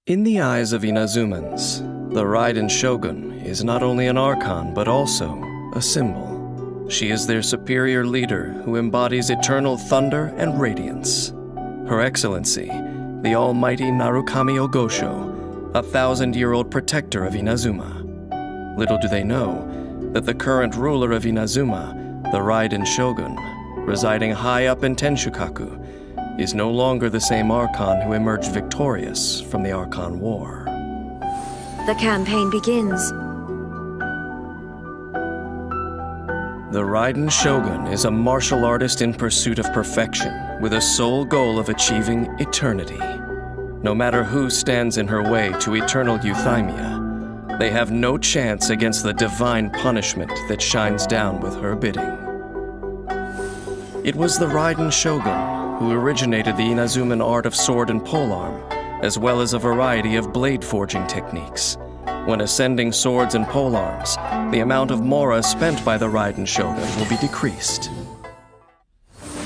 In the eyes of Inazumans, the Raiden Shogun is not only an archon but also a symbol. She is their superior leader who embodies eternal thunder and radiance. Her Excellency, the almighty Narukami Ogosho, a 1,000-year-old protector of Inazuma. Little do they know that the current ruler of Inazuma, the Raiden Shogun, residing high up in Tenshukaku, is no longer the same Archon who emerged victorious from the Archon War. The campaign begins. The Raiden Shogun is a martial artist in pursuit of perfection, with a sole goal of achieving eternity. No matter who stands in her way to eternal euthymia, they have no chance against the divine punishment that shines down with her bidding. It was the Raiden Shogun who originated the Inazuman art of sword and polearm, as well as a variety of blade forging techniques. When ascending swords and polearms, the amount of mora spent by the Raiden Shogun will be decreased.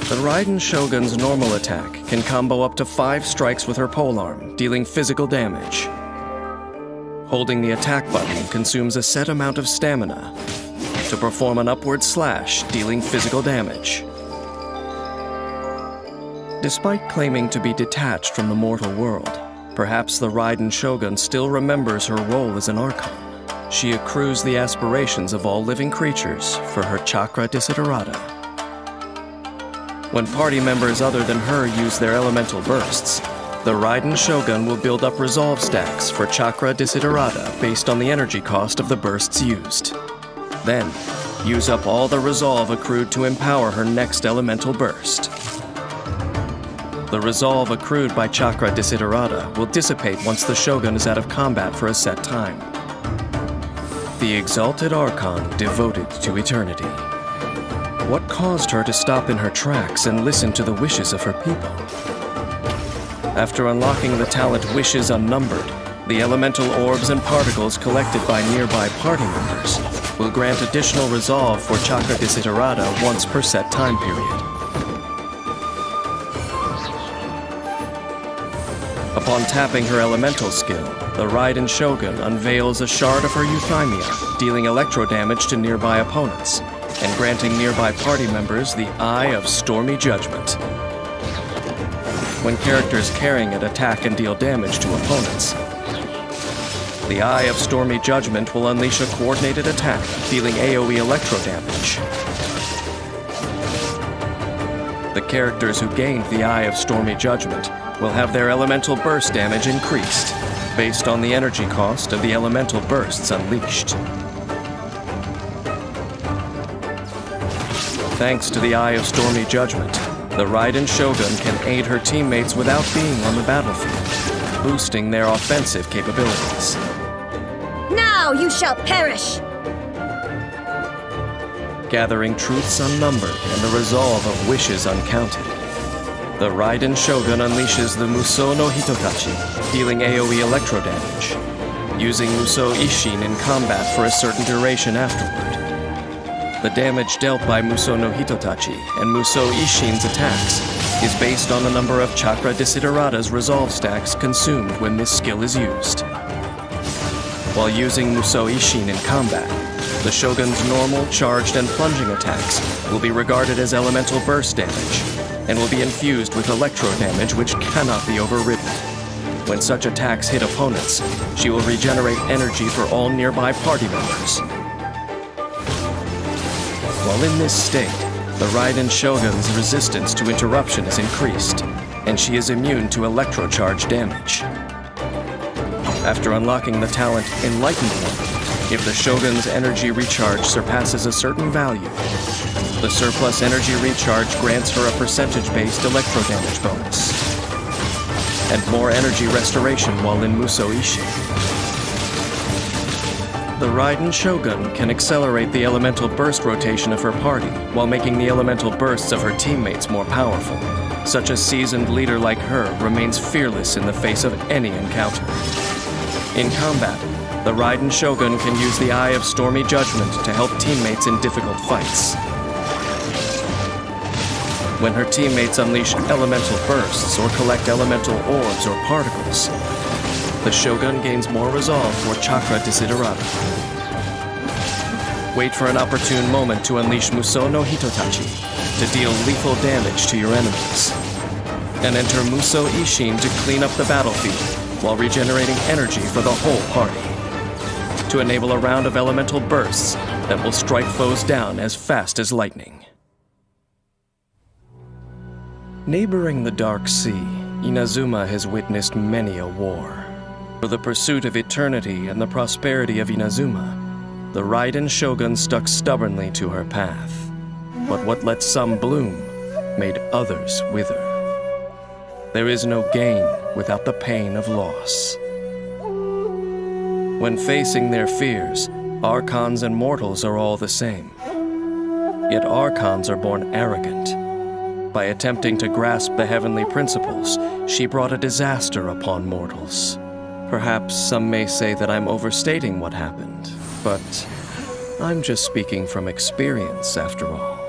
The Raiden Shogun's normal attack can combo up to 5 strikes with her polearm, dealing physical damage. Holding the attack button consumes a set amount of stamina to perform an upward slash, dealing physical damage. Despite claiming to be detached from the mortal world, perhaps the Raiden Shogun still remembers her role as an Archon. She accrues the aspirations of all living creatures for her chakra desiderata. When party members other than her use their elemental bursts, the Raiden Shogun will build up resolve stacks for chakra desiderata based on the energy cost of the bursts used. Then, use up all the resolve accrued to empower her next elemental burst. The resolve accrued by chakra desiderata will dissipate once the Shogun is out of combat for a set time. The exalted Archon devoted to eternity. What caused her to stop in her tracks and listen to the wishes of her people? After unlocking the talent Wishes Unnumbered, the elemental orbs and particles collected by nearby party members will grant additional resolve for chakra desiderata once per set time period. Upon tapping her elemental skill, the Raiden Shogun unveils a shard of her euthymia, dealing electro damage to nearby opponents, and granting nearby party members the Eye of Stormy Judgment. When characters carrying it attack and deal damage to opponents, the Eye of Stormy Judgment will unleash a coordinated attack, dealing AoE electro damage. The characters who gained the Eye of Stormy Judgment will have their elemental burst damage increased, based on the energy cost of the elemental bursts unleashed. Thanks to the Eye of Stormy Judgment, the Raiden Shogun can aid her teammates without being on the battlefield, boosting their offensive capabilities. Now you shall perish! Gathering truths unnumbered and the resolve of wishes uncounted, the Raiden Shogun unleashes the Musou no Hitotachi, dealing AoE electro damage, using Musou Ishin in combat for a certain duration afterward. The damage dealt by Musou no Hitotachi and Musou Ishin's attacks is based on the number of chakra desiderata's resolve stacks consumed when this skill is used. While using Musou Ishin in combat, the Shogun's normal, charged, and plunging attacks will be regarded as elemental burst damage, and will be infused with electro damage which cannot be overridden. When such attacks hit opponents, she will regenerate energy for all nearby party members. While in this state, the Raiden Shogun's resistance to interruption is increased, and she is immune to electro-charge damage. After unlocking the talent Enlightened One, if the Shogun's energy recharge surpasses a certain value, the surplus energy recharge grants her a percentage-based electro damage bonus, and more energy restoration while in Musou Ishin. The Raiden Shogun can accelerate the elemental burst rotation of her party while making the elemental bursts of her teammates more powerful. Such a seasoned leader like her remains fearless in the face of any encounter. In combat, the Raiden Shogun can use the Eye of Stormy Judgment to help teammates in difficult fights. When her teammates unleash elemental bursts or collect elemental orbs or particles, the Shogun gains more resolve for Chakra Desiderata. Wait for an opportune moment to unleash Musou no Hitotachi to deal lethal damage to your enemies. And enter Musou Ishin to clean up the battlefield while regenerating energy for the whole party. To enable a round of elemental bursts that will strike foes down as fast as lightning. Neighboring the Dark Sea, Inazuma has witnessed many a war. For the pursuit of eternity and the prosperity of Inazuma, the Raiden Shogun stuck stubbornly to her path. But what let some bloom made others wither. There is no gain without the pain of loss. When facing their fears, Archons and mortals are all the same. Yet Archons are born arrogant. By attempting to grasp the heavenly principles, she brought a disaster upon mortals. Perhaps some may say that I'm overstating what happened, but I'm just speaking from experience after all.